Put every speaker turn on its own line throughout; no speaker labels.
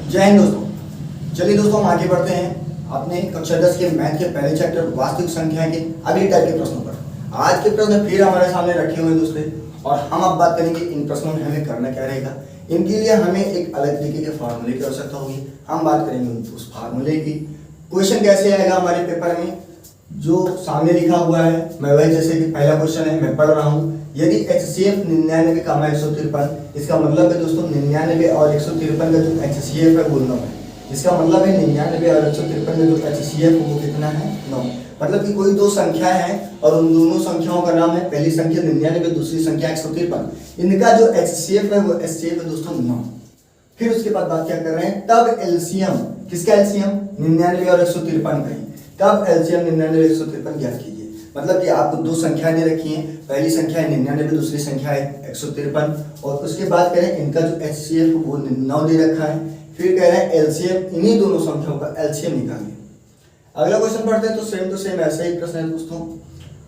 जय हिंद दोस्तों। चलिए दोस्तों, हम आगे बढ़ते हैं अपने कक्षा 10 के मैथ के पहले चैप्टर वास्तविक संख्या के अगले टाइप के प्रश्नों पर। आज के प्रश्न फिर हमारे सामने रखे हुए हैं दोस्तों, और हम अब बात करेंगे इन प्रश्नों में हमें करना क्या रहेगा। इनके लिए हमें एक अलग तरीके के फार्मूले की आवश्यकता होगी। हम बात करेंगे उस फार्मूले की। क्वेश्चन कैसे आएगा हमारे पेपर में, जो सामने लिखा हुआ है मैं वही, जैसे कि पहला क्वेश्चन है मैं पढ़ रहा हूँ। यदि HCF 99, 153, इसका मतलब है दोस्तों 99 और 153 का जो HCF है वो 9 है। इसका मतलब है 99 और 153 का जो HCF है वो कितना है, 9। मतलब कि कोई दो संख्या है और उन दोनों संख्याओं का नाम है, पहली संख्या 99, दूसरी संख्या 153। इनका जो HCF है वो HCF है दोस्तों 9। फिर उसके बाद बात क्या कर रहे हैं, तब एलसीएम, किसका एलसीएम 99 और 153 का ही, तब एलसीएम 99 और 153 ज्ञात कीजिए। मतलब कि आपको दो संख्या दे रखी हैं, पहली संख्या है 99, दूसरी संख्या है 153, और उसके बाद कह रहे हैं इनका जो HCF वो 9 दे रखा है। फिर कह रहे हैं एलसीएम, इन्हीं दोनों संख्याओं का एलसीएम निकालिए। अगला क्वेश्चन पढ़ते हैं तो सेम ऐसा ही प्रश्न है दोस्तों।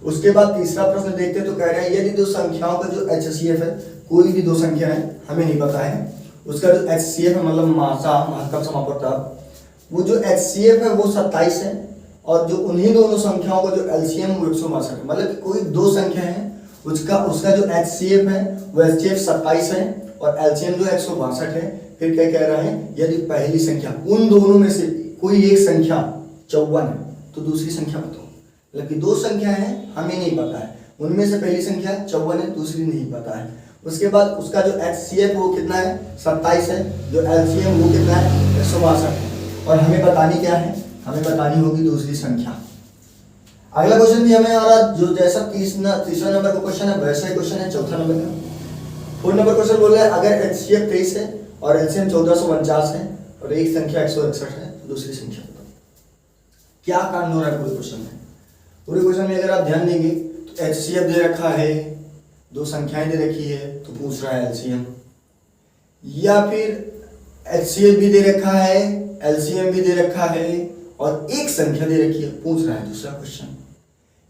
उसके बाद तीसरा प्रश्न देखते हैं तो कह रहे हैं यदि दो संख्याओं का जो HCF है, कोई भी दो संख्या है हमें नहीं पता है, उसका जो HCF है मतलब महत्तम समापकता, वो जो HCF है वो 27 है, और जो उन्हीं दोनों संख्याओं का जो एलसीएम वो 162 है। मतलब कि कोई दो संख्या है उसका जो HCF है वो HCF 27 है और एलसीएम जो 162 है। फिर क्या कह रहा है, यदि पहली संख्या उन दोनों में से कोई एक संख्या 54 है तो दूसरी संख्या बताओ। मतलब कि दो संख्या है हमें नहीं पता है, उनमें से पहली संख्या 54 है, दूसरी नहीं पता है। उसके बाद उसका जो HCF वो कितना है, 27 है, जो एलसीएम वो कितना है, 162 है, और हमें बतानी क्या है, हमें बतानी होगी दूसरी संख्या। अगला क्वेश्चन भी हमें आ रहा, जो जैसा तीसरा नंबर का क्वेश्चन है वैसा ही क्वेश्चन है चौथा नंबर का। 4 नंबर क्वेश्चन बोल रहा है अगर HCF 23 है और एलसीएम 1449 है और एक संख्या 161 है तो दूसरी संख्या बताओ। क्या कारण हो रहा है पूरे क्वेश्चन में। पूरे क्वेश्चन में अगर आप ध्यान देंगे तो HCF दे रखा है, दो संख्याएं दे रखी है, तो पूछ रहा है एलसीएम, या फिर HCF भी दे रखा है, एलसीएम भी दे रखा है, और एक संख्या दे रखी है, पूछ रहा है दूसरा क्वेश्चन।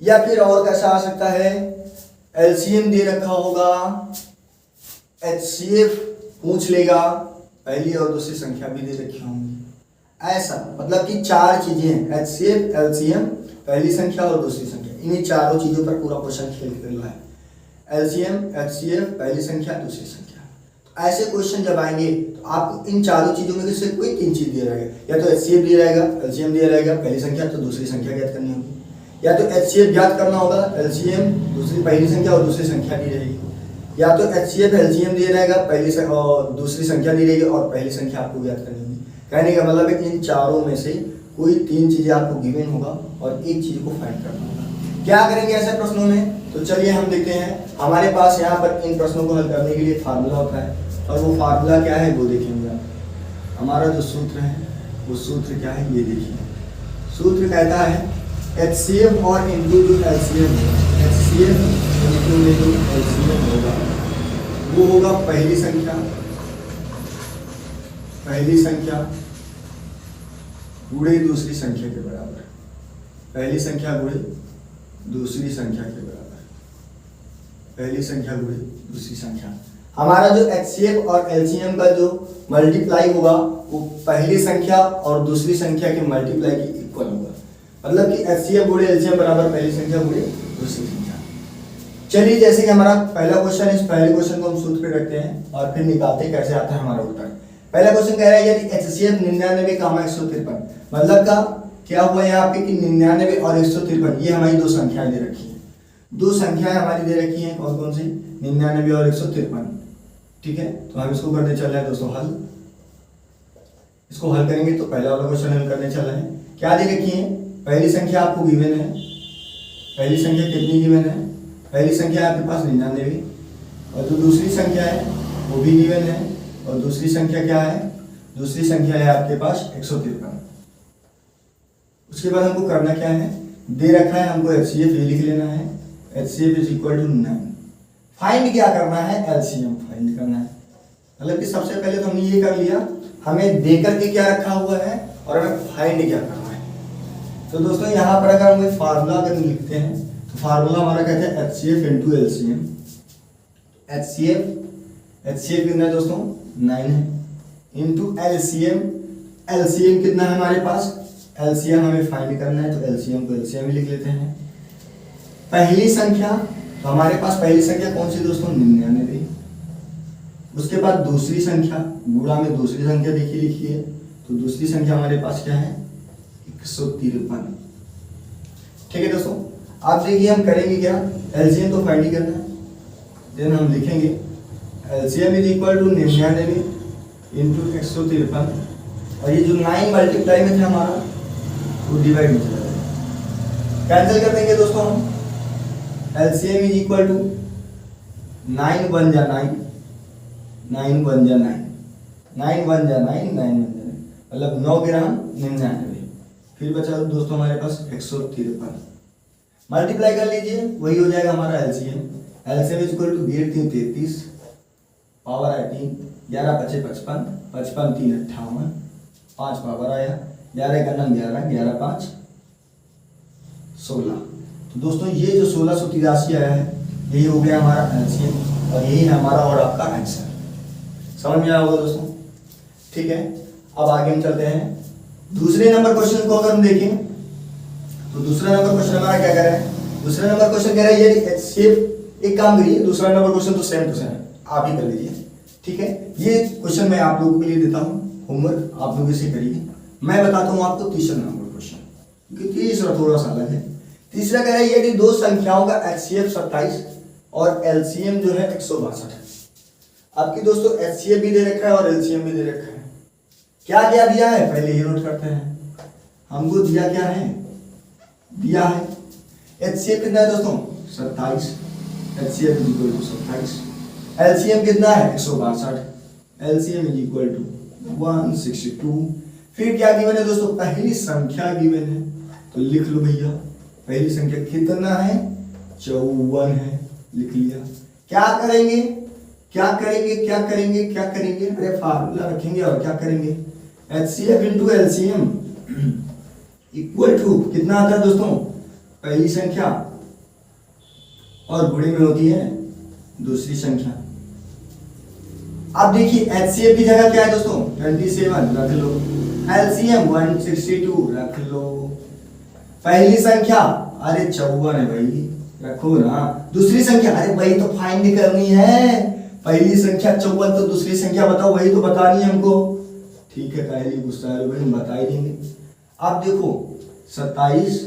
या फिर और कैसा आ सकता है, एलसीएम दे रखा होगा, HCF पूछ लेगा, पहली और दूसरी संख्या भी दे रखी होंगी। ऐसा मतलब कि चार चीजें हैं, HCF, एलसीएम, पहली संख्या और दूसरी संख्या, इन्हीं चारों चीजों पर पूरा क्वेश्चन खेल रहा है। एलसीएम, HCF, पहली संख्या, दूसरी संख्या। तो ऐसे क्वेश्चन जब आएंगे तो आपको इन चारों चीजों में से कोई तीन चीज दिया रहेगा, या तो HCF दिया रहेगा, एलसीएम दिया रहेगा, पहली संख्या, तो दूसरी संख्या ज्ञात करनी होगी। या तो HCF ज्ञात करना होगा, एलसीएम, दूसरी पहली संख्या और दूसरी संख्या दी रहेगी। या तो HCF, एलसीएम दिया रहेगा, पहली और दूसरी संख्या दी रहेगी, और पहली संख्या आपको ज्ञात करनी होगी। कहने का मतलब है इन चारों में से कोई तीन चीजें आपको गिवन होगा और एक चीज को फाइंड करना होगा। क्या करेंगे ऐसे प्रश्नों में, तो चलिए हम देखते हैं। हमारे पास यहाँ पर इन प्रश्नों को हल करने के लिए फार्मूला होता है, और वो फार्मूला क्या है वो देखेंगे आप। हमारा जो सूत्र है वो सूत्र क्या है ये देखिए। सूत्र कहता है HCF और इनटू जो एलसीएम होगा, HCF इनटू जो एलसीएम होगा वो होगा पहली संख्या गुणे दूसरी संख्या के बराबर। पहली संख्या गुणे दूसरी संख्या के बराबर, पहली संख्या गुणे दूसरी संख्या। हमारा जो HCF और एलसीएम का जो मल्टीप्लाई होगा वो पहली संख्या और दूसरी संख्या के मल्टीप्लाई की इक्वल होगा। मतलब कि HCF गुणे एलसीएम बराबर पहली संख्या गुणे दूसरी संख्या। चलिए, जैसे कि हमारा पहला क्वेश्चन है, इस पहले क्वेश्चन को हम सूत्र पे रखते हैं और फिर निकालते हैं कैसे आता है हमारा उत्तर। पहला क्वेश्चन कह रहा है यदि HCF 99, 153, मतलब का क्या हुआ यहाँ पे कि 99 और 153 ये हमारी दो संख्याएं दे रखी हैं। दो संख्याएं हमारी दे रखी हैं, कौन कौन सी, 99 और 153। ठीक है, तो हम इसको करने चल रहे हैं दोस्तों हल। इसको हल करेंगे तो पहला वाला क्वेश्चन हल करने चल रहे हैं। क्या दे रखी है, पहली संख्या आपको गिवन है, पहली संख्या कितनी गिवन है, पहली संख्या आपके पास 99, और जो दूसरी संख्या है वो भी गिवन है, और दूसरी संख्या क्या है, दूसरी संख्या है आपके पास 153। उसके बाद हमको करना क्या है, दे रखा है हमको HCF ये लिख लेना है, HCF is equal to 9। Find क्या करना है, एलसीएम फाइंड करना है। मतलब कि सबसे पहले तो हमने ये कर लिया, हमें देकर के क्या रखा हुआ है और हमें फाइंड क्या करना है। तो दोस्तों यहाँ पर अगर हम फार्मूला अगर लिखते हैं तो फार्मूला हमारा कहते हैं HCF इंटू एलसीएम। HCF कितना है दोस्तों, 9 है, इंटू एलसीएम एलसीएम कितना है हमारे पास, एलसीएम हमें फाइंड करना है, तो एलसीएम को एलसीएम लिख लेते हैं। पहली संख्या, तो हमारे पास पहली संख्या कौन सी दोस्तों, 99। उसके बाद दूसरी संख्या, गुणा में दूसरी संख्या देखिए लिखिए, तो दूसरी संख्या हमारे पास क्या है, 153। ठीक है दोस्तों, आप देखिए हम करेंगे क्या, एलसीएम तो फाइंड ही करना है, देन हम लिखेंगे LCM is equal to 99 into 153, और ये जो 9 मल्टीप्लाई में था हमारा वो डिवाइड में चला जाएगा, कैंसिल कर देंगे दोस्तों हम। एलसीएम इज इक्वल टू 9 1 जा 9, 9 1 जा 9, 9 1 जा 9, 9 1 जा 9, मतलब 9 ग्राम 99। फिर बचा दोस्तों हमारे पास 153, मल्टीप्लाई कर लीजिए, वही हो जाएगा हमारा LCM. LCM is equal to 8 3 33, power 18, 11 5 55, 55 3 58, 5 power आया, 11 का 9 11, 11 5 16। तो दोस्तों ये जो 1683 आया है, यही हो गया हमारा एलसीएम, और यही है हमारा और आपका आंसर। समझ में आया होगा दोस्तों। ठीक है, अब आगे हम चलते हैं दूसरे नंबर क्वेश्चन को। अगर हम देखें तो दूसरा नंबर क्वेश्चन हमारा क्या कह रहा है, दूसरा नंबर क्वेश्चन कह रहा है ये सेम, एक काम करिए, दूसरा नंबर क्वेश्चन तो सेम टू सेम आप ही कर लीजिए। ठीक है, ये क्वेश्चन मैं आप लोगों के लिए देता हूँ, होमवर्क आप लोग इसे करिए। मैं बताता हूँ आपको तीसरा नंबर क्वेश्चन, क्योंकि तीसरा थोड़ा सा अलग है। तीसरा कह रहा है यदि दो संख्याओं का HCF 27 और LCM जो है 162 है। आपकी दोस्तों HCF भी दे रखा है और LCM भी दे रखा है। क्या क्या दिया है पहले ये नोट करते हैं। हमको दिया क्या है, दिया है HCF कितना है दोस्तों 27, HCF is equal to 27, LCM कितना है 162, LCM इज इक्वल टू 162। फिर क्या गिवन है दोस्तों, पहली संख्या गिवन है, तो लिख लो भैया पहली संख्या कितना है 54 है, लिख लिया। क्या करेंगे क्या करेंगे क्या करेंगे क्या करेंगे, अरे फार्मूला रखेंगे और क्या करेंगे, HCF into LCM equal to कितना आता है दोस्तों, पहली संख्या और गुणे में होती है दूसरी संख्या। अब देखिए HCF की जगह क्या है दोस्तों 27 रख लो, LCM 162 रख लो, पहली संख्या अरे 54 है भाई रखो ना, दूसरी संख्या अरे भाई तो फाइंड करनी है, पहली संख्या 54 तो दूसरी संख्या बताओ, वही तो बतानी है हमको। ठीक है पहली गुस्सा है भाई हम बता ही देंगे। अब देखो 27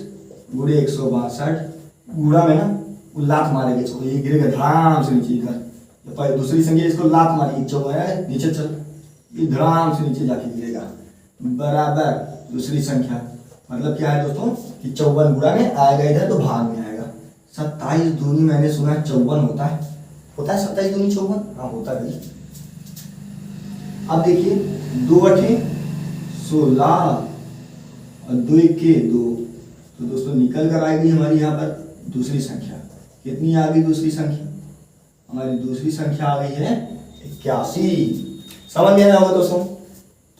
गुणे 162, गुणा में ना वो लात मारेगा इसको, ये गिरेगा धड़ाम से नीचे इधर, दूसरी संख्या इसको लात मारेगी 54 नीचे चल, ये धड़ाम से नीचे जाके गिरेगा, बराबर दूसरी संख्या, मतलब क्या है दोस्तों कि 54 गुणा में आएगा इधर तो भाग में आएगा। 27 दूनी मैंने सुना 54 होता है, होता है 27 दूनी 54, हाँ होता है। अब देखिए 2 8 16 और 2 1 2, तो दोस्तों निकल कर आएगी हमारी यहाँ पर दूसरी संख्या, कितनी आ गई दूसरी संख्या, हमारी दूसरी संख्या आ गई है 81। समझ में आया होगा दोस्तों।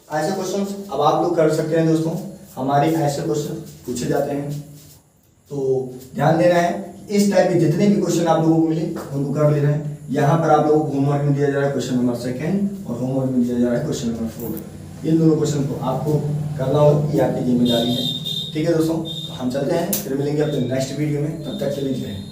ऐसे क्वेश्चन अब आप लोग कर सकते हैं दोस्तों, हमारे ऐसे क्वेश्चन पूछे जाते हैं, तो ध्यान देना है इस टाइप के जितने भी क्वेश्चन आप लोगों को मिले उनको कर लेना है। यहाँ पर आप लोगों को होमवर्क में दिया जा रहा है क्वेश्चन नंबर 2 और होमवर्क में दिया जा रहा है क्वेश्चन नंबर 4। इन दोनों क्वेश्चन को आपको करना होगा, ये आपकी जिम्मेदारी है। ठीक है दोस्तों, हम चलते हैं, फिर मिलेंगे अपने नेक्स्ट वीडियो में, तब तक के लिए जय हिंद।